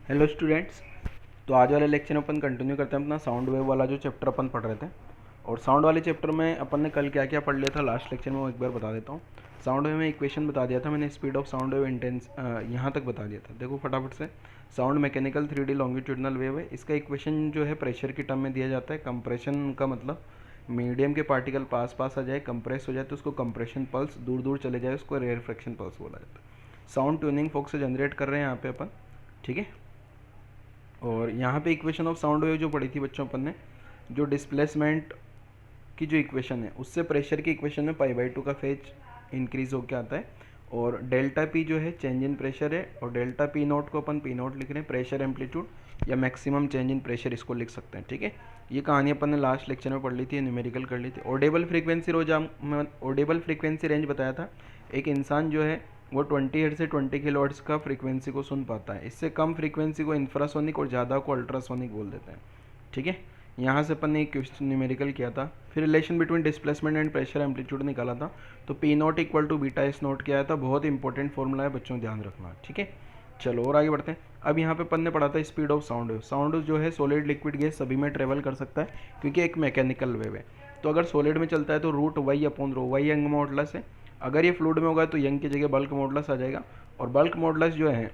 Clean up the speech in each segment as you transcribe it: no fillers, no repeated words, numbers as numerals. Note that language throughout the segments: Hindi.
Hello students. तो आज वाले लेक्चर में अपन कंटिन्यू करते हैं अपना साउंड वेव वाला जो चैप्टर अपन पढ़ रहे थे। और साउंड वाले चैप्टर में अपन ने कल क्या क्या पढ़ लिया था लास्ट लेक्चर में वो एक बार बता देता हूँ। साउंड वेव में इक्वेशन बता दिया था मैंने, speed of sound wave intense यहाँ तक बता दिया था। देखो फटाफट से, sound mechanical 3D longitudinal wave है। इसका इक्वेशन जो है प्रेशर की टर्म में दिया जाता है। कंप्रेशन का मतलब मीडियम के पार्टिकल पास पास आ जाए, कंप्रेस हो जाए तो उसको कंप्रेशन पल्स, दूर दूर चले जाए उसको रेयरफ्रैक्शन पल्स बोला जाता है। साउंड ट्यूनिंग फोक से जनरेट कर रहे हैं यहाँ पे अपन, ठीक है। और यहाँ पे इक्वेशन ऑफ साउंड वेव जो पढ़ी थी बच्चों अपन ने, जो डिस्प्लेसमेंट की जो इक्वेशन है उससे प्रेशर की इक्वेशन में π/2 का फेज इंक्रीज होकर आता है। और डेल्टा पी जो है चेंज इन प्रेशर है, और डेल्टा पी नोट को अपन पी नोट लिख रहे हैं, प्रेशर एम्पलीट्यूड या मैक्सिमम चेंज इन प्रेशर इसको लिख सकते हैं, ठीक है। ये कहानी अपन ने लास्ट लेक्चर में पढ़ ली थी, न्यूमेरिकल कर ली थी। Audible frequency Audible frequency range बताया था। एक इंसान जो है वो 20 हर्ट्ज से 20 किलोहर्ट्ज का फ्रीक्वेंसी को सुन पाता है। इससे कम फ्रीक्वेंसी को इंफ्रासोनिक और ज़्यादा को अल्ट्रासोनिक बोल देते हैं, ठीक है। यहाँ से अपन ने एक क्वेश्चन न्यूमेरिकल किया था। फिर relation between displacement and pressure amplitude निकाला था। तो P naught equal to beta S naught किया था। बहुत इंपॉर्टेंट फॉर्मूला है बच्चों, ध्यान रखना, ठीक है। चलो और आगे बढ़ते हैं। अब यहाँ पे अपन ने पढ़ा था speed of sound wave. Sound जो है सॉलिड लिक्विड गैस सभी में ट्रेवल कर सकता है क्योंकि एक मैकेनिकल वेव है। तो अगर सॉलिड में चलता है तो root Y upon rho, Y Young modulus है। अगर ये फ्लूइड में होगा तो यंग की जगह बल्क मॉडुलस आ जाएगा। और बल्क मॉडुलस जो है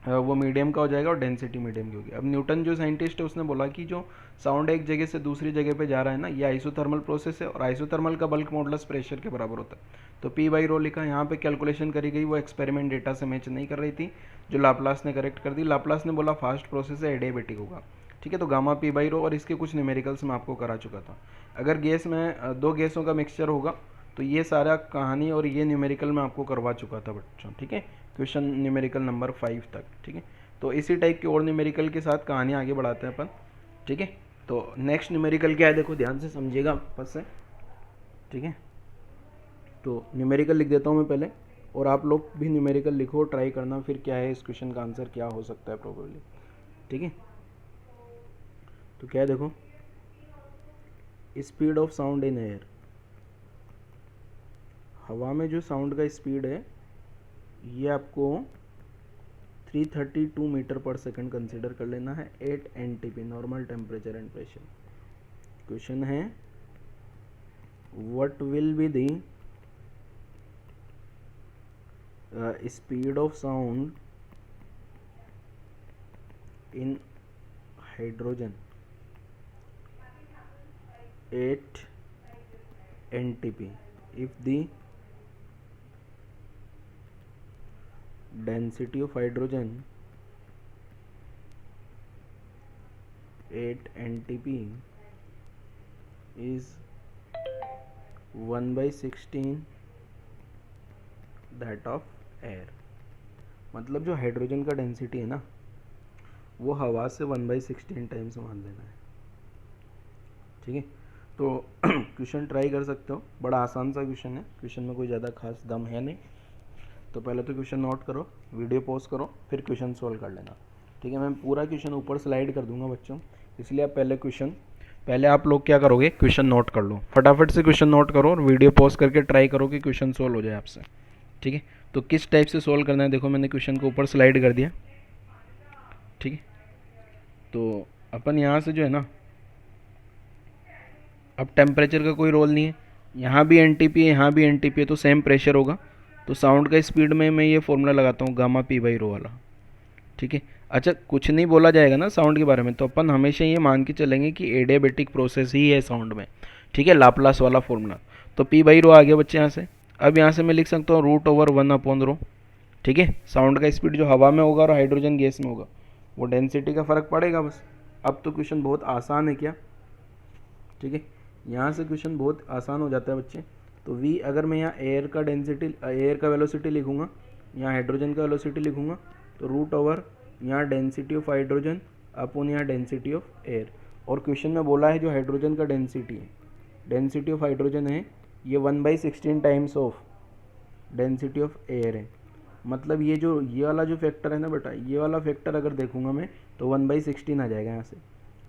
वो मीडियम का हो जाएगा और डेंसिटी मीडियम की होगी। अब न्यूटन जो साइंटिस्ट है उसने बोला कि जो साउंड एक जगह से दूसरी जगह पे जा रहा है ना, ये आइसोथर्मल प्रोसेस है और आइसोथर्मल का बल्क मॉडुलस प्रेशर के बराबर होता है। तो p/ρ लिखा। यहाँ पे कैलकुलेशन करी गई, वो एक्सपेरिमेंट डेटा से मैच नहीं कर रही थी, जो लाप्लास ने करेक्ट कर दी। लाप्लास ने बोला फास्ट प्रोसेस है, एडियाबेटिक होगा, ठीक है। तो गामा p/ρ और इसके कुछ न्यूमेरिकल्स मैं आपको करा चुका था। अगर गैस में दो गैसों का मिक्सचर होगा तो ये सारा कहानी और ये न्यूमेरिकल मैं आपको करवा चुका था बच्चों, ठीक है। क्वेश्चन न्यूमेरिकल नंबर 5 तक, ठीक है। तो इसी टाइप की और न्यूमेरिकल के साथ कहानी आगे बढ़ाते हैं अपन, ठीक है। तो नेक्स्ट न्यूमेरिकल क्या है देखो, ध्यान से समझिएगा बस से, ठीक है। तो न्यूमेरिकल लिख देता हूँ मैं पहले, और आप लोग भी न्यूमेरिकल लिखो, ट्राई करना फिर क्या है इस क्वेश्चन का आंसर क्या हो सकता है प्रोबेबली, ठीक है। तो क्या है देखो, speed of sound in air. हवा में जो साउंड का स्पीड है ये आपको 332 मीटर पर सेकंड कंसीडर कर लेना है at NTP, normal temperature and pressure. Question है what will be the speed of sound in hydrogen 8 NTP if the density of hydrogen 8 NTP is 1/16 that of air। मतलब जो हाइड्रोजन का डेंसिटी है ना वो हवा से 1/16 टाइम्स मान लेना है, ठीक है। तो क्वेश्चन ट्राई कर सकते हो, बड़ा आसान सा क्वेश्चन है, क्वेश्चन में कोई ज़्यादा खास दम है नहीं। तो पहले तो क्वेश्चन नोट करो, वीडियो पॉज करो, फिर क्वेश्चन सोल्व कर लेना, ठीक है। मैं पूरा क्वेश्चन ऊपर स्लाइड कर दूंगा बच्चों, इसलिए आप पहले आप लोग क्या करोगे, क्वेश्चन नोट कर लो, फटाफट से क्वेश्चन नोट करो और वीडियो पॉज करके ट्राई करो कि क्वेश्चन सोल्व हो जाए आपसे, ठीक है। तो किस टाइप से सोल्व करना है देखो, मैंने क्वेश्चन को ऊपर स्लाइड कर दिया, ठीक है। तो अपन यहाँ से जो है ना, अब टेम्परेचर का कोई रोल नहीं है, यहाँ भी NTP है यहाँ भी NTP है तो सेम प्रेशर होगा। तो साउंड का स्पीड में मैं ये फॉर्मूला लगाता हूँ गामा p/ρ वाला, ठीक है। अच्छा कुछ नहीं बोला जाएगा ना साउंड के बारे में, तो अपन हमेशा ये मान के चलेंगे कि एडियाबेटिक प्रोसेस ही है साउंड में, ठीक है, लाप्लास वाला फॉर्मूला। तो p/ρ आ गया बच्चे यहाँ से। अब यहाँ से मैं लिख सकता हूँ √1/ρ, ठीक है। साउंड का स्पीड जो हवा में होगा और हाइड्रोजन गैस में होगा वो डेंसिटी का फ़र्क पड़ेगा बस। अब तो क्वेश्चन बहुत आसान है क्या, ठीक है। यहाँ से क्वेश्चन बहुत आसान हो जाता है बच्चे। तो v, अगर मैं यहाँ एयर का वेलोसिटी लिखूँगा, यहाँ हाइड्रोजन का वेलोसिटी लिखूँगा, तो √ यहाँ डेंसिटी ऑफ हाइड्रोजन अपॉन यहाँ डेंसिटी ऑफ एयर। और क्वेश्चन में बोला है जो हाइड्रोजन का डेंसिटी ऑफ हाइड्रोजन है ये 1/16 times of density of air है। मतलब ये वाला जो फैक्टर है ना बेटा, ये वाला फैक्टर अगर देखूँगा मैं तो 1/16 आ जाएगा यहाँ से,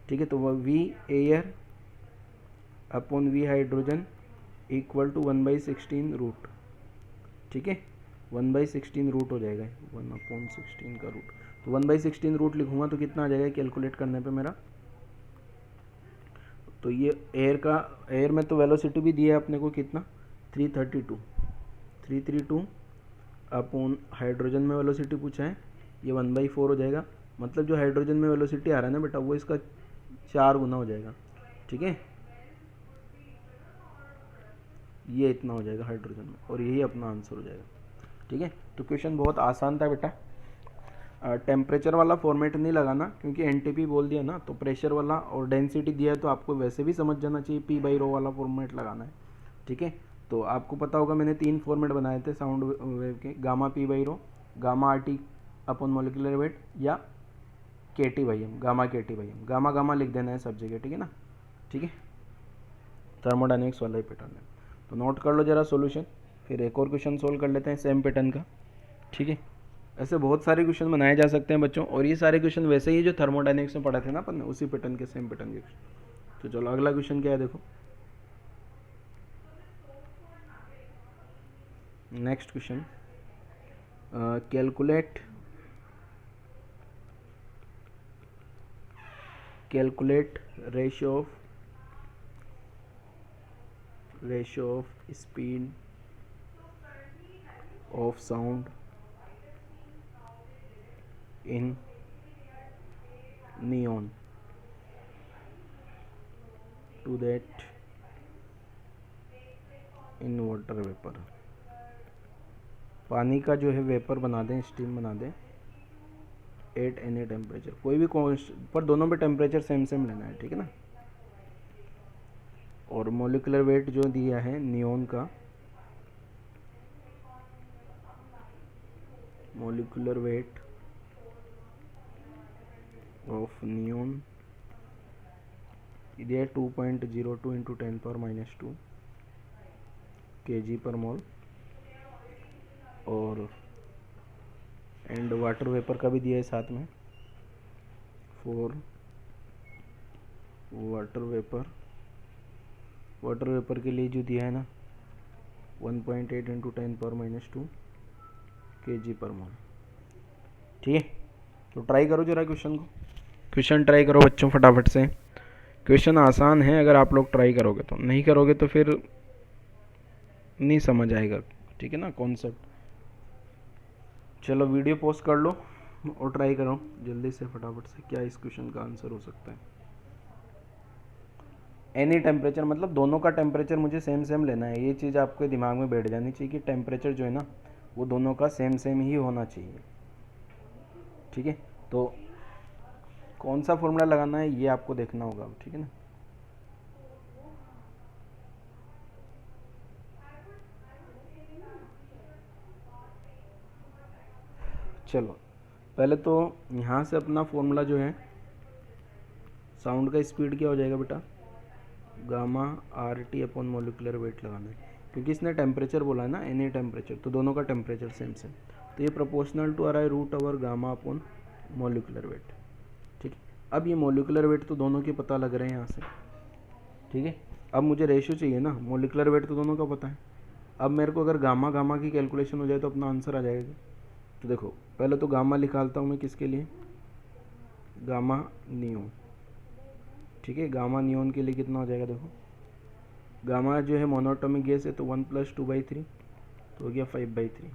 ठीक है। तो वह v air upon v hydrogen equal to 1/16 root, ठीक है। 1/16 रूट हो जाएगा, 1/16 का रूट। तो 1/16 रूट लिखूंगा तो कितना आ जाएगा कैलकुलेट करने पे मेरा। तो ये एयर में तो वेलोसिटी भी दिया है अपने को कितना, 332 अपॉन हाइड्रोजन में वेलोसिटी पूछा है, ये 1/4 हो जाएगा। मतलब जो हाइड्रोजन में वेलोसिटी आ रहा है ना बेटा, वो इसका 4 गुना हो जाएगा। ठीक है, ये इतना हो जाएगा हाइड्रोजन में, और यही अपना आंसर हो जाएगा। ठीक है, तो क्वेश्चन बहुत आसान था बेटा। टेम्परेचर वाला फॉर्मेट नहीं लगाना, क्योंकि एनटीपी बोल दिया ना, तो प्रेशर वाला और डेंसिटी दिया है तो आपको वैसे भी समझ जाना चाहिए, P/ρ वाला फॉर्मेट लगाना है। ठीक है, तो आपको पता होगा मैंने 3 फॉर्मेट बनाए थे साउंड वेव के, gamma P/ρ, gamma RT upon molecular wait, या KT/m, gamma KT/m। Gamma gamma लिख देना है सब जगह, ठीक है ना। ठीक है, थर्मोडायनेमिक्स वाला ही पैटर्न है, तो नोट कर लो जरा सॉल्यूशन, फिर एक और क्वेश्चन सोल्व कर लेते हैं सेम पैटर्न का। ठीक है, ऐसे बहुत सारे क्वेश्चन बनाए जा सकते हैं बच्चों, और ये सारे क्वेश्चन वैसे ही जो थर्मोडायनेमिक्स में पढ़ा थे ना अपन ने, उसी पैटर्न के, सेम पैटर्न के। तो चलो अगला क्वेश्चन क्या है देखो। Next question, calculate ratio of speed of sound in neon to that in water vapor। पानी का जो है वेपर बना दें, स्टीम बना दें एट एनी टेम्परेचर, कोई भी पर दोनों पे टेम्परेचर सेम सेम लेना है, ठीक है ना। और मोलिकुलर वेट जो दिया है नियोन का, मोलिकुलर वेट ऑफ नियोन दिया है 2.02 इंटू 10⁻² kg/mol। और एंड वाटर वेपर का भी दिया है साथ में, फॉर वाटर वेपर के लिए जो दिया है ना 1.8 इंटू 10⁻² kg/mol। ठीक है, तो ट्राई करो जरा क्वेश्चन ट्राई करो बच्चों फटाफट से। क्वेश्चन आसान है, अगर आप लोग ट्राई करोगे तो, नहीं करोगे तो फिर नहीं समझ आएगा, ठीक है ना कॉन्सेप्ट। चलो वीडियो पॉज कर लो और ट्राई करो जल्दी से फटाफट से, क्या इस क्वेश्चन का आंसर हो सकता है। एनी टेम्परेचर मतलब दोनों का टेम्परेचर मुझे सेम सेम लेना है, ये चीज़ आपके दिमाग में बैठ जानी चाहिए कि टेम्परेचर जो है ना वो दोनों का सेम सेम ही होना चाहिए। ठीक है, तो कौन सा फॉर्मूला लगाना है ये आपको देखना होगा, ठीक है ना। चलो पहले तो यहाँ से अपना फॉर्मूला जो है साउंड का स्पीड क्या हो जाएगा बेटा, gamma RT upon molecular wait लगाना है, क्योंकि इसने टेम्परेचर बोला है ना एनी टेम्परेचर, तो दोनों का टेम्परेचर सेम सेम, तो ये प्रोपोर्शनल टू आ रहा है √/ गामा अपॉन मोलिकुलर वेट। ठीक है, अब ये मोलिकुलर वेट तो दोनों के पता लग रहे हैं यहाँ से। ठीक है, अब मुझे रेशियो चाहिए ना, मोलिकुलर वेट तो दोनों का पता है। अब मेरे को अगर गामा गामा की कैलकुलेशन हो जाए तो अपना आंसर आ जाएगा। तो देखो पहले तो गामा निकालता हूँ मैं किसके लिए, गामा नियोन। ठीक है, गामा नियोन के लिए कितना हो जाएगा देखो, गामा जो है मोनोटॉमिक गैस है तो 1 + 2/3 तो हो गया 5/3।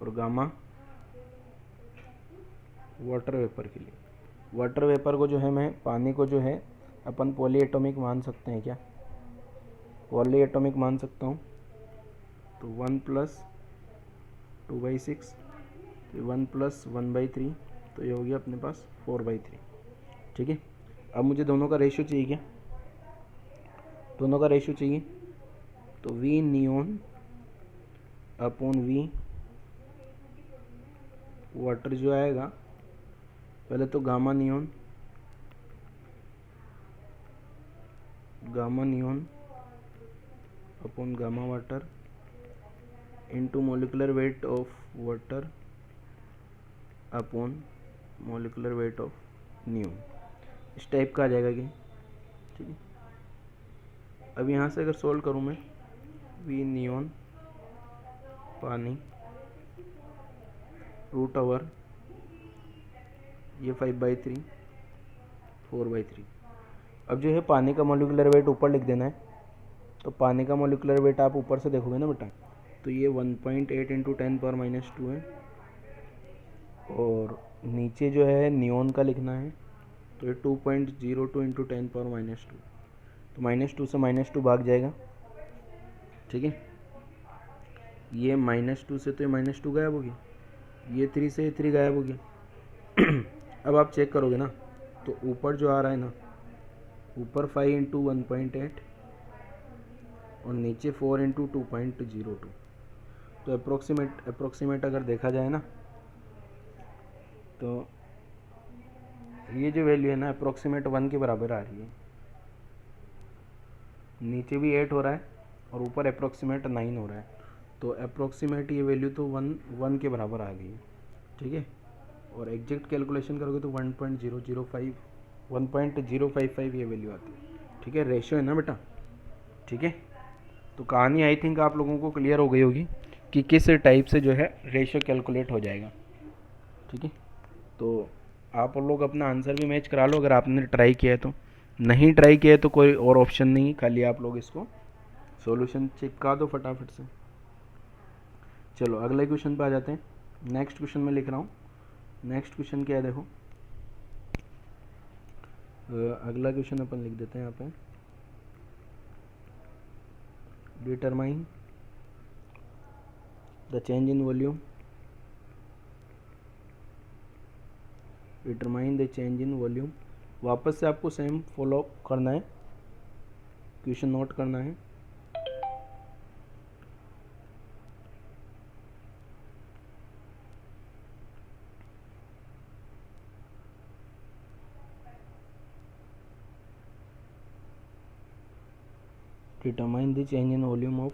और गामा वाटर वेपर के लिए, वाटर वेपर को जो है मैं पानी को जो है अपन पॉली एटॉमिक मान सकते हैं क्या, पॉली एटॉमिक मान सकता हूँ, तो 1 + 2/6 तो 1 + 1/3 तो ये हो गया अपने पास 4/3। ठीक है, अब मुझे दोनों का रेशियो चाहिए क्या, दोनों का रेशियो चाहिए, तो V neon upon V water जो आएगा, पहले तो gamma neon upon gamma water into molecular weight of water upon molecular weight of neon, इस टाइप का आ जाएगा कि। ठीक है, अब यहाँ से अगर सोल्व करूँ मैं, V नियोन पानी रूट ओवर ये 5/3 4/3। अब जो है पानी का मोलिकुलर वेट ऊपर लिख देना है। तो पानी का मोलिकुलर वेट आप ऊपर से देखोगे ना बेटा, तो ये 1.8 इंटू 10⁻²है। और नीचे जो है नियोन का लिखना है, तो ये 2.02 इंटू 10⁻²। तो -2 से -2 भाग जाएगा, ठीक है। ये -2 से तो ये -2 गायब हो गया, ये 3 से ये 3 गायब हो गया। अब आप चेक करोगे ना, तो ऊपर जो आ रहा है ना, ऊपर 5 इंटू 1.8 और नीचे 4 इंटू 2.02। तो अप्रोक्सीमेट अगर देखा जाए ना, तो ये जो वैल्यू है ना अप्रोक्सीमेट 1 के बराबर आ रही है। नीचे भी 8 हो रहा है और ऊपर अप्रोक्सीमेट 9 हो रहा है, तो अप्रोक्सीमेट ये वैल्यू तो 1 के बराबर आ गई है, ठीक है। और एग्जैक्ट कैलकुलेशन करोगे तो 1.055 ये वैल्यू आती है, ठीक है। रेशियो है ना बेटा, ठीक है। तो कहानी आई थिंक आप लोगों को क्लियर हो गई होगी कि किस टाइप से जो है रेशियो कैलकुलेट हो जाएगा, ठीक है। तो आप लोग अपना आंसर भी मैच करा लो अगर आपने ट्राई किया है तो। नहीं ट्राई किया है तो कोई और ऑप्शन नहीं, खाली आप लोग इसको सॉल्यूशन चिपका दो फटाफट से। चलो अगले क्वेश्चन पे आ जाते हैं। नेक्स्ट क्वेश्चन में लिख रहा हूँ। नेक्स्ट क्वेश्चन क्या है देखो, अगला क्वेश्चन अपन लिख देते हैं यहाँ पे, determine the change in volume, determine the change in volume. वापस से आपको सेम फॉलो करना है, क्वेश्चन नोट करना है। Determine the change in volume of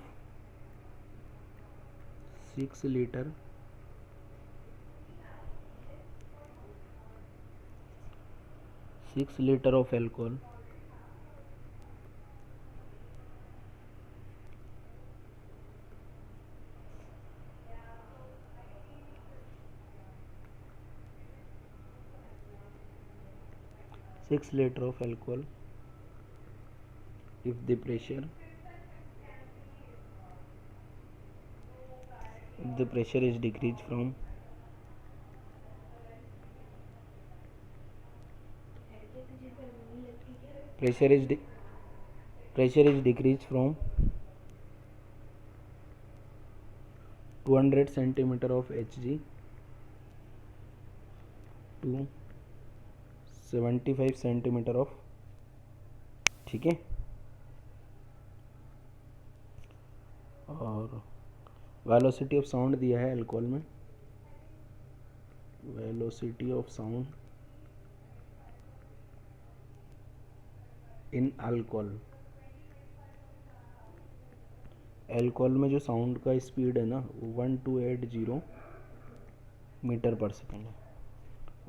6 litre 6 litre of alcohol if the pressure is decreased from pressure is decreased from 200 centimeter of Hg to 75 centimetre of, ठीक है। और वेलोसिटी ऑफ साउंड दिया है अल्कोहल में, velocity of sound in alcohol. Alcohol में जो साउंड का स्पीड है ना 1280 मीटर पर सेकेंड है।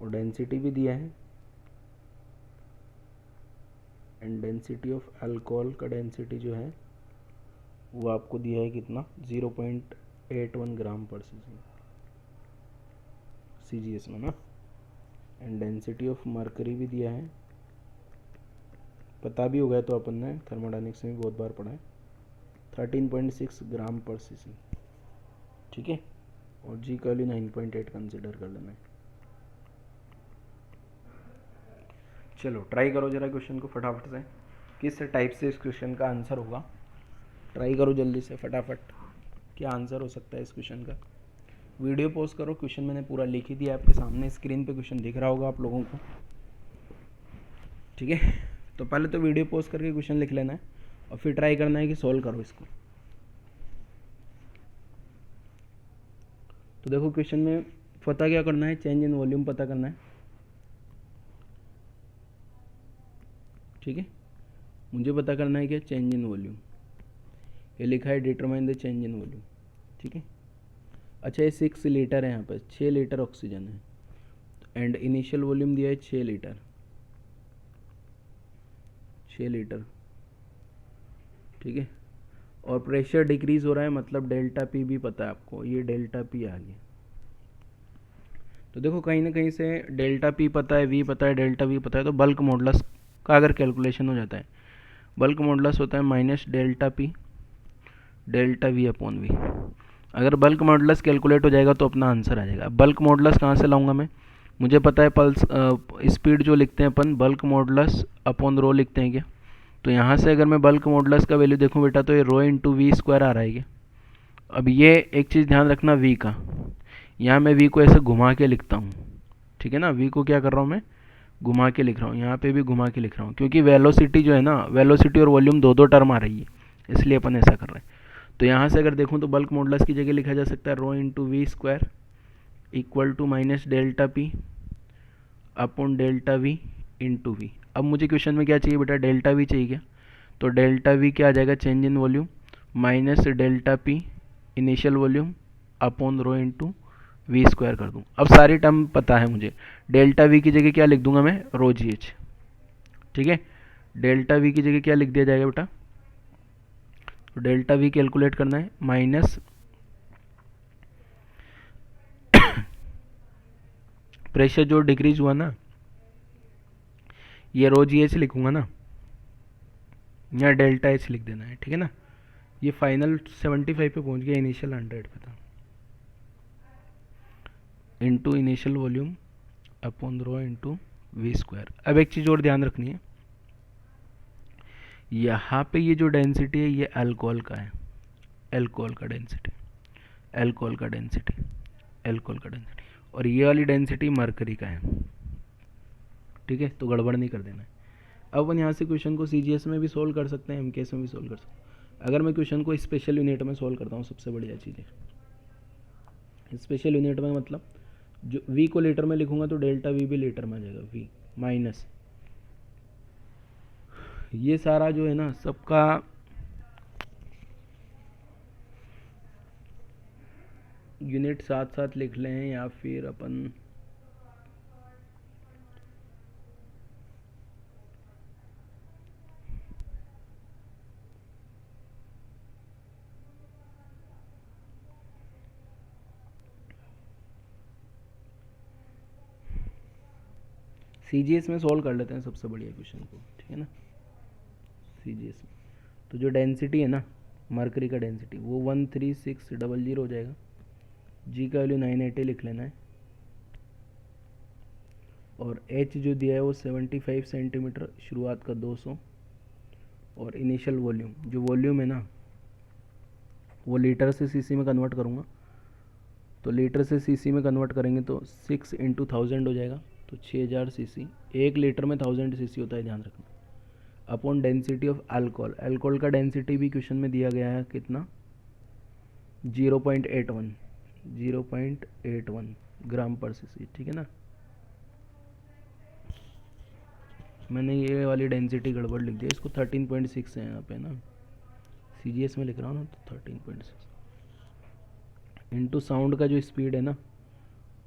और डेंसिटी भी दिया है, एंड डेंसिटी ऑफ अल्कोहल का डेंसिटी जो है वो आपको दिया है कितना, 0.81 ग्राम पर CGS में ना। एंड डेंसिटी ऑफ मर्करी भी दिया है, पता भी हो गया तो अपन ने थर्मोडायनेमिक्स में बहुत बार पढ़ा है, 13.6 ग्राम पर cc, ठीक है। और जी का वैल्यू 9.8 कंसिडर कर लेना है। चलो ट्राई करो जरा क्वेश्चन को फटाफट से, किस टाइप से इस क्वेश्चन का आंसर होगा। ट्राई करो जल्दी से फटाफट, क्या आंसर हो सकता है इस क्वेश्चन का। वीडियो पॉज करो, क्वेश्चन मैंने पूरा लिख ही दिया आपके सामने, स्क्रीन पे क्वेश्चन दिख रहा होगा आप लोगों को, ठीक है। तो पहले तो वीडियो पॉज करके क्वेश्चन लिख लेना है और फिर ट्राई करना है कि सॉल्व करो इसको। तो देखो क्वेश्चन में पता क्या करना है, चेंज इन वॉल्यूम पता करना है, ठीक है। मुझे पता करना है क्या, चेंज इन वॉल्यूम। ये लिखा है determine the change in volume, ठीक है। अच्छा ये 6 लीटर है, यहाँ पर 6 लीटर ऑक्सीजन है, एंड इनिशियल वॉल्यूम दिया है 6 लीटर, 6 लीटर, ठीक है। और प्रेशर डिक्रीज हो रहा है, मतलब डेल्टा पी भी पता है आपको, ये डेल्टा पी आ गया, तो देखो कहीं ना कहीं से डेल्टा पी पता है, वी पता है, डेल्टा वी पता है, तो बल्क मॉडुलस का अगर कैलकुलेशन हो जाता है, बल्क मॉडुलस होता है minus delta P delta V upon V. अगर बल्क मॉडुलस कैलकुलेट हो जाएगा तो अपना आंसर आ जाएगा। बल्क मॉडुलस कहाँ से लाऊंगा मैं? मुझे पता है पल्स स्पीड जो लिखते हैं अपन बल्क मॉडुलस अपॉन रो लिखते हैं क्या? तो यहाँ से अगर मैं बल्क मॉडुलस का वैल्यू देखूँ बेटा तो ये रो इंटू वी स्क्वायर आ रहा है क्या? अब ये एक चीज़ ध्यान रखना वी का, यहाँ मैं वी को ऐसे घुमा के लिखता हूँ, ठीक है ना। वी को क्या कर रहा हूँ मैं? घुमा के लिख रहा हूँ, यहाँ पे भी घुमा के लिख रहा हूँ, क्योंकि वेलोसिटी जो है ना, वेलोसिटी और वॉल्यूम दो दो टर्म आ रही है, इसलिए अपन ऐसा कर रहे हैं। तो यहाँ से अगर देखूँ तो बल्क मॉडुलस की जगह लिखा जा सकता है rho into we square equal to minus delta p upon delta v into v. अब मुझे क्वेश्चन में क्या चाहिए बेटा? डेल्टा वी चाहिए क्या? तो डेल्टा वी क्या आ जाएगा? Change in volume minus delta P initial volume upon rho into we square कर दूँ। अब सारी टर्म पता है मुझे, डेल्टा वी की जगह क्या लिख दूंगा मैं? रो जी एच, ठीक है। डेल्टा वी की जगह क्या लिख दिया जाएगा बेटा? तो डेल्टा वी कैलकुलेट करना है माइनस प्रेशर जो डिक्रीज हुआ ना, ये रो जी एच लिखूंगा ना, या डेल्टा एच लिख देना है, ठीक है ना। ये फाइनल 75 पे पहुंच गया, इनिशियल 100 पे था। Into initial volume upon rho into we square. अब एक चीज़ और ध्यान रखनी है, यहाँ पे ये जो डेंसिटी है ये अल्कोहल का है, अल्कोहल का डेंसिटी, अल्कोहल का डेंसिटी, अल्कोहल का डेंसिटी, और ये वाली डेंसिटी मरकरी का है, ठीक है। तो गड़बड़ नहीं कर देना है। अब अपन यहाँ से क्वेश्चन को सीजीएस में भी सोल्व कर सकते हैं, एमकेएस में भी सोल्व कर सकते हैं। अगर मैं क्वेश्चन को स्पेशल यूनिट में सोल्व करता हूँ, सबसे बढ़िया चीज़ है स्पेशल यूनिट में, मतलब जो v को लीटर में लिखूंगा तो डेल्टा v भी लीटर में आ जाएगा, v माइनस ये सारा जो है ना सबका यूनिट साथ साथ लिख लें, या फिर अपन सीजीएस में सोल्व कर लेते हैं सबसे बढ़िया क्वेश्चन को, ठीक है ना। सीजीएस में तो जो डेंसिटी है ना मरकरी का डेंसिटी वो 13600 हो जाएगा। जी का वैल्यू 980 लिख लेना है, और एच जो दिया है वो 75 सेंटीमीटर, शुरुआत का 200, और इनिशियल वॉल्यूम जो वॉल्यूम है ना वो लीटर से सीसी में कन्वर्ट करूँगा, तो लीटर से सीसी में कन्वर्ट करेंगे तो 6 इंटू 1000 हो जाएगा, तो 6000 सीसी। 1 लीटर में 1000 सीसी होता है, ध्यान रखना। Upon density of alcohol, alcohol का डेंसिटी भी क्वेश्चन में दिया गया है कितना? 0.81 ग्राम पर सीसी, ठीक है ना। मैंने ये वाली डेंसिटी गड़बड़ लिख दिया, इसको 13.6 है यहाँ पे ना, सीजीएस में लिख रहा हूँ ना, तो 13.6 इंटू साउंड का जो स्पीड है ना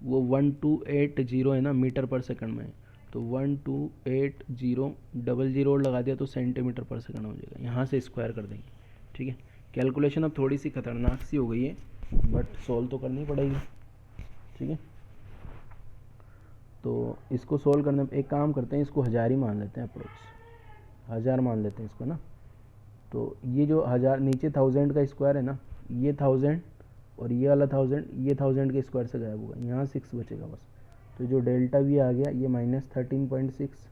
वो 1280 है ना, मीटर पर सेकंड में है, तो 1280 और लगा दिया तो सेंटीमीटर पर सेकंड हो जाएगा। यहाँ से स्क्वायर कर देंगे, ठीक है। कैलकुलेशन अब थोड़ी सी खतरनाक सी हो गई है, बट सॉल्व तो करनी पड़ेगी, ठीक है। तो इसको सॉल्व करने एक काम करते हैं, इसको 1000 ही मान लेते हैं, अप्रोक्स 1000 मान लेते हैं इसको ना। तो ये जो 1000 नीचे 1000 का स्क्वायर है ना, ये 1000 और ये वाला 1000, ये 1000 के स्क्वायर से गायब होगा, यहाँ 6 बचेगा बस। तो जो डेल्टा वी आ गया ये माइनस 13.6,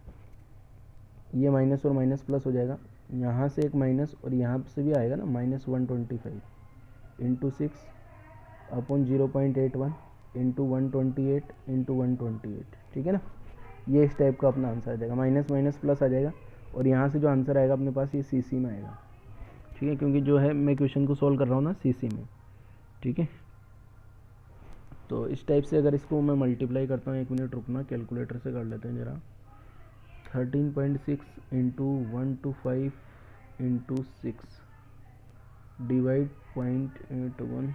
ये माइनस और माइनस प्लस हो जाएगा, यहाँ से एक माइनस और यहाँ से भी आएगा ना minus 125 into 6 upon 0.81 into 128 into 128, ठीक है ना। ये इस टाइप का अपना आंसर आ जाएगा, माइनस माइनस प्लस आ जाएगा, और यहाँ से जो आंसर आएगा अपने पास ये सीसी में आएगा, ठीक है, क्योंकि जो है मैं क्वेश्चन को सोल्व कर रहा हूँ ना सीसी में, ठीक है। तो इस टाइप से अगर इसको मैं मल्टीप्लाई करता हूँ, 1 मिनट रुकना, कैलकुलेटर से कर लेते हैं ज़रा। 13.6 इंटू 125 इंटू 6 डिवाइड 0.81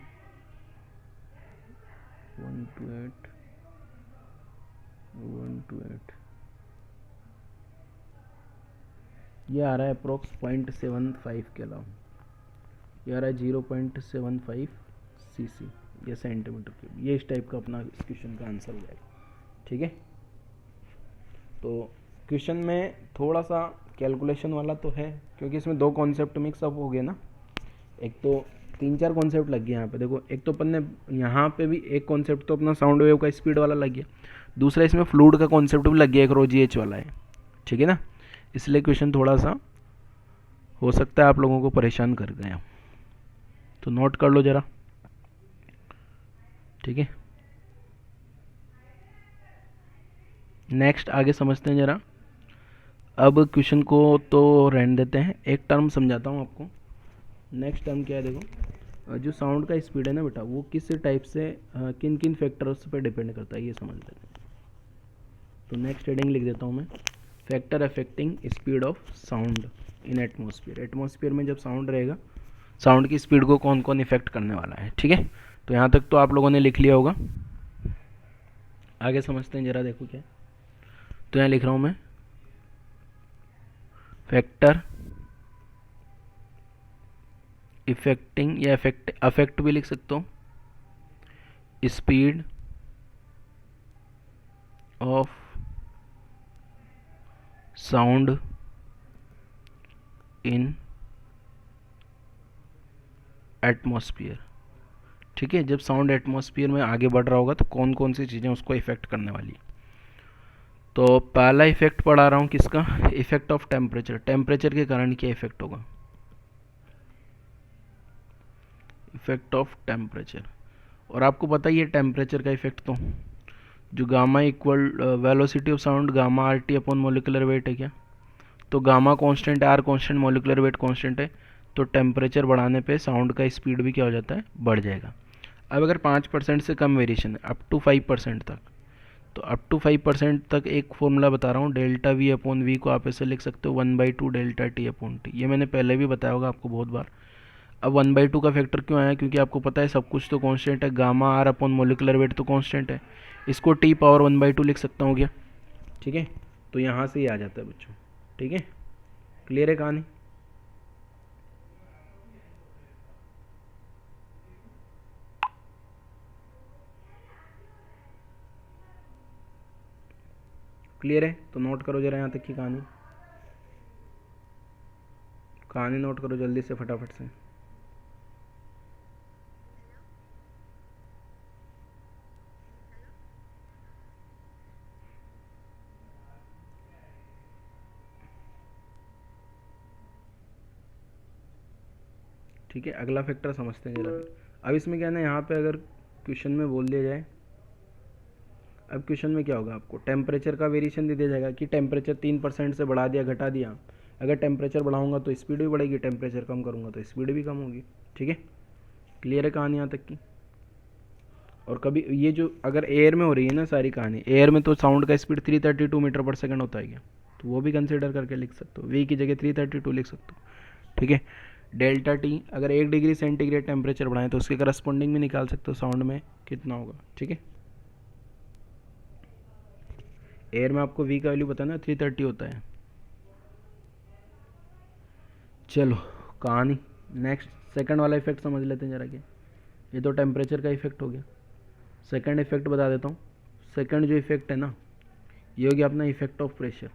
128 ये आ रहा है अप्रोक्स 0.75 के अलावा, ये आ रहा है 0.75 सीसी, ये सेंटीमीटर क्यूब। ये इस टाइप का अपना इस क्वेश्चन का आंसर हो जाएगा। ठीक है। तो क्वेश्चन में थोड़ा सा कैलकुलेशन वाला तो है, क्योंकि इसमें दो कॉन्सेप्ट मिक्सअप हो गए ना। एक तो 3-4 कॉन्सेप्ट लग गए यहाँ पे। देखो, एक तो अपन ने यहाँ पे भी एक कॉन्सेप्ट तो अपना साउंड वेव का स्पीड वाला लग गया, दूसरा इसमें फ्लूइड का कॉन्सेप्ट भी लग गया, एक रो जी एच वाला है, ठीक है ना। इसलिए क्वेश्चन थोड़ा सा हो सकता है आप लोगों को परेशान कर गए, तो नोट कर लो ज़रा, ठीक है। नेक्स्ट आगे समझते हैं ज़रा। अब क्वेश्चन को तो रहने देते हैं, एक टर्म समझाता हूँ आपको। नेक्स्ट टर्म क्या है, देखो, जो साउंड का स्पीड है ना बेटा, वो किस टाइप से किन किन फैक्टर्स पे डिपेंड करता है, ये समझ लेते हैं। तो नेक्स्ट हेडिंग लिख देता हूँ मैं, factor affecting speed of sound in atmosphere. Atmosphere में जब साउंड रहेगा, साउंड की स्पीड को कौन कौन इफेक्ट करने वाला है, ठीक है। तो यहाँ तक तो आप लोगों ने लिख लिया होगा। आगे समझते हैं ज़रा, देखो क्या। तो यहाँ लिख रहा हूँ मैं, फैक्टर इफेक्टिंग या अफेक्ट भी लिख सकता हूँ, speed of sound in atmosphere, ठीक है। जब साउंड एटमॉस्फेयर में आगे बढ़ रहा होगा तो कौन कौन सी चीज़ें उसको इफेक्ट करने वाली है। तो पहला इफेक्ट पढ़ा रहा हूँ किसका, इफेक्ट ऑफ टेम्परेचर। टेम्परेचर के कारण क्या इफेक्ट होगा, इफेक्ट ऑफ टेम्परेचर। और आपको पता ही है टेम्परेचर का इफेक्ट, तो जो gamma equal velocity of sound gamma R T upon molecular weight है क्या। तो गामा कांस्टेंट है, R constant, molecular weight constant है, तो टेम्परेचर बढ़ाने पे साउंड का स्पीड भी क्या हो जाता है, बढ़ जाएगा। अब अगर 5% से कम वेरिएशन है, अप टू 5% तक, तो अप टू 5% तक एक फॉर्मूला बता रहा हूँ, डेल्टा वी अपॉन वी को आप ऐसे लिख सकते हो 1/2 डेल्टा टी अपॉन टी। ये मैंने पहले भी बताया होगा आपको बहुत बार। अब 1/2 का फैक्टर क्यों आया, क्योंकि आपको पता है सब कुछ तो कांस्टेंट है, gamma R upon molecular weight तो कांस्टेंट है, इसको टी पावर 1/2 लिख सकता हूँ क्या, ठीक है। तो यहाँ से ही आ जाता है बच्चों, ठीक है। क्लियर है कहानी। क्लियर है, तो नोट करो जरा यहाँ तक की कहानी, कहानी नोट करो जल्दी से फटाफट से। ठीक है, अगला फैक्टर समझते हैं जरा फिर। अब इसमें क्या है ना, यहाँ पे अगर क्वेश्चन में बोल दिया जाए, अब क्वेश्चन में क्या होगा, आपको टेम्परेचर का वेरिएशन दे दिया जाएगा कि टेम्परेचर 3% से बढ़ा दिया, घटा दिया। अगर टेम्परेचर बढ़ाऊंगा तो स्पीड भी बढ़ेगी, टेम्परेचर कम करूंगा तो स्पीड भी कम होगी, ठीक है। क्लियर है कहानी यहाँ तक की। और कभी ये जो अगर एयर में हो रही है ना सारी कहानी, एयर में तो साउंड का स्पीड 332 मीटर पर सेकंड होता है क्या, तो वो भी कंसिडर करके लिख सकते हो, वी की जगह 332 लिख सकते हो, ठीक है। डेल्टा टी अगर 1 डिग्री सेंटीग्रेड टेम्परेचर बढ़ाएं तो उसके करस्पॉन्डिंग भी निकाल सकते हो साउंड में कितना होगा, ठीक है। एयर में आपको वी का वैल्यू पता ना 330 होता है। चलो कहानी नेक्स्ट, सेकंड वाला इफेक्ट समझ लेते हैं जरा कि, ये तो टेम्परेचर का इफेक्ट हो गया। सेकंड इफेक्ट बता देता हूँ। सेकंड जो इफेक्ट है ना, ये हो गया अपना effect of pressure.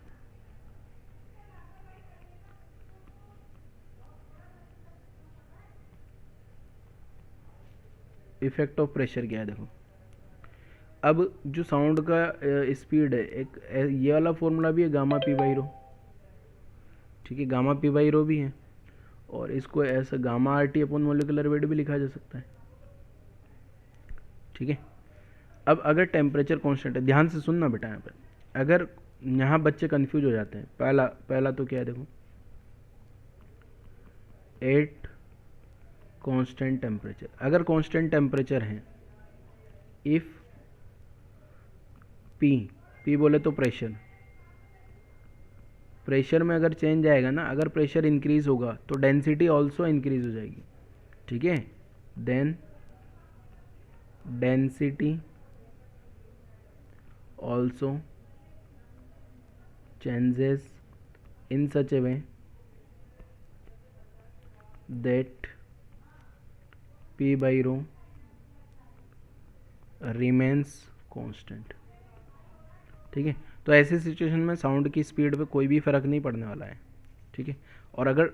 Effect of pressure क्या है, देखो, अब जो साउंड का स्पीड है, एक ये वाला फॉर्मूला भी है गामा पी बाई रो, ठीक है, गामा पी बाई रो भी है, और इसको ऐसा gamma R T upon molecular wait भी लिखा जा सकता है, ठीक है। अब अगर टेम्परेचर कांस्टेंट है, ध्यान से सुनना बेटा यहाँ पे, अगर यहाँ बच्चे कंफ्यूज हो जाते हैं, पहला पहला तो क्या है, देखो, एट कांस्टेंट टेम्परेचर, अगर कांस्टेंट टेम्परेचर है, इफ पी, पी बोले तो प्रेशर, प्रेशर में अगर चेंज आएगा ना, अगर प्रेशर इंक्रीज होगा तो डेंसिटी ऑल्सो इंक्रीज हो जाएगी, ठीक है। Then density also changes in such a way that P by rho remains constant, ठीक है। तो ऐसी सिचुएशन में साउंड की स्पीड पे कोई भी फ़र्क नहीं पड़ने वाला है, ठीक है। और अगर,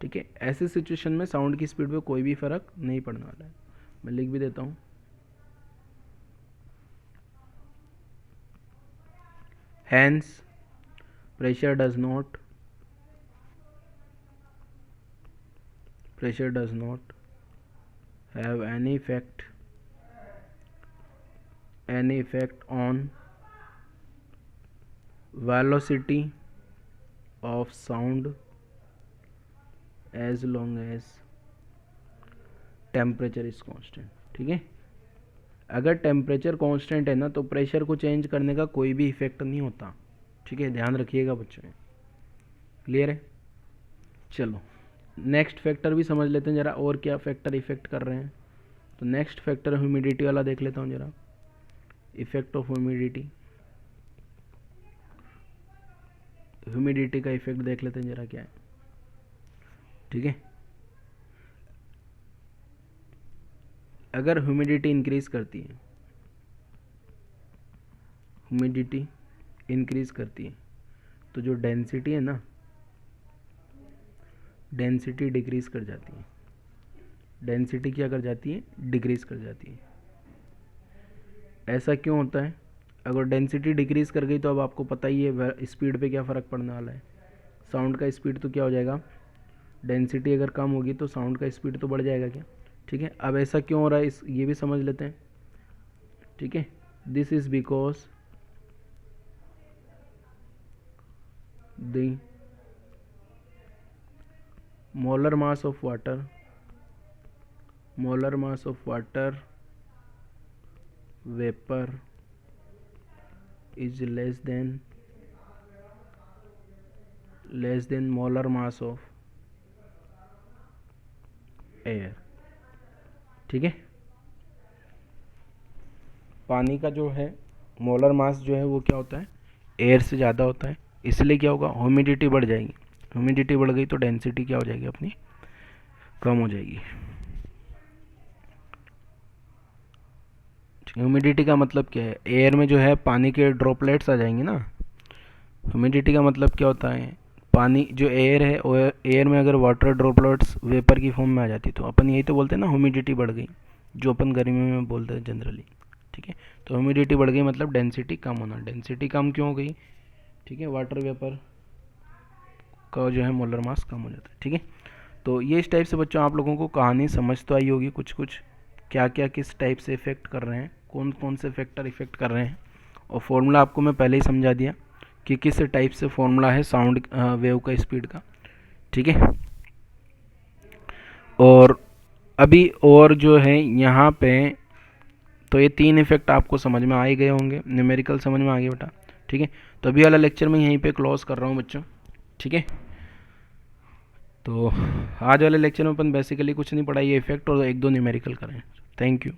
ठीक है, ऐसी सिचुएशन में साउंड की स्पीड पे कोई भी फ़र्क नहीं पड़ने वाला है। मैं लिख भी देता हूँ, hence pressure does not have any effect on velocity of sound as long as temperature is constant, ठीक है। अगर टेम्परेचर कांस्टेंट है ना तो प्रेशर को चेंज करने का कोई भी इफेक्ट नहीं होता, ठीक है, ध्यान रखिएगा बच्चों। क्लियर है। चलो नेक्स्ट फैक्टर भी समझ लेते हैं ज़रा, और क्या फैक्टर इफेक्ट कर रहे हैं। तो नेक्स्ट फैक्टर ह्यूमिडिटी वाला देख लेता हूँ ज़रा, इफेक्ट ऑफ ह्यूमिडिटी का इफेक्ट देख लेते हैं ज़रा क्या है, ठीक है। अगर ह्यूमिडिटी इंक्रीज करती है तो जो डेंसिटी है ना, डेंसिटी डिक्रीज कर जाती है। डेंसिटी क्या कर जाती है, डिक्रीज कर जाती है। ऐसा क्यों होता है? अगर डेंसिटी डिक्रीज कर गई तो अब आपको पता ही है स्पीड पे क्या फ़र्क पड़ने वाला है। साउंड का स्पीड तो क्या हो जाएगा, डेंसिटी अगर कम होगी तो साउंड का स्पीड तो बढ़ जाएगा क्या, ठीक है। अब ऐसा क्यों हो रहा है इस ये भी समझ लेते हैं, ठीक है। This is because the molar mass of water vapour is less than molar mass of air, ठीक है। पानी का जो है मोलर मास जो है वो क्या होता है, एयर से ज़्यादा होता है, इसलिए क्या होगा, ह्यूमिडिटी बढ़ जाएगी। ह्यूमिडिटी बढ़ गई तो डेंसिटी क्या हो जाएगी अपनी, कम हो जाएगी। ह्यूमिडिटी का मतलब क्या है, एयर में जो है पानी के ड्रॉपलेट्स आ जाएंगे ना। ह्यूमिडिटी का मतलब क्या होता है, पानी जो एयर है वो एयर में अगर वाटर ड्रॉपलेट्स वेपर की फॉर्म में आ जाती तो अपन यही तो बोलते हैं ना ह्यूमिडिटी बढ़ गई, जो अपन गर्मी में बोलते हैं जनरली, ठीक है। तो ह्यूमिडिटी बढ़ गई मतलब डेंसिटी कम होना। डेंसिटी कम क्यों हो गई, ठीक है, वाटर वेपर का जो है मोलर मास कम हो जाता है, ठीक है। तो ये इस टाइप से बच्चों आप लोगों को कहानी समझ तो आई होगी कुछ कुछ, क्या क्या किस टाइप से इफेक्ट कर रहे हैं, कौन कौन से फैक्टर इफेक्ट कर रहे हैं। और फॉर्मूला आपको मैं पहले ही समझा दिया कि किस टाइप से फॉर्मूला है साउंड वेव का स्पीड का, ठीक है। और अभी और जो है यहाँ पे, तो ये 3 इफेक्ट आपको समझ में आ ही गए होंगे, न्यूमेरिकल समझ में आ गया बेटा, ठीक है। तो अभी वाला लेक्चर मैं यहीं पे क्लोज कर रहा हूँ बच्चों, ठीक है। तो आज वाले लेक्चर में अपन बेसिकली कुछ नहीं पढ़ा, ये इफेक्ट और 1-2 न्यूमेरिकल करें। Thank you.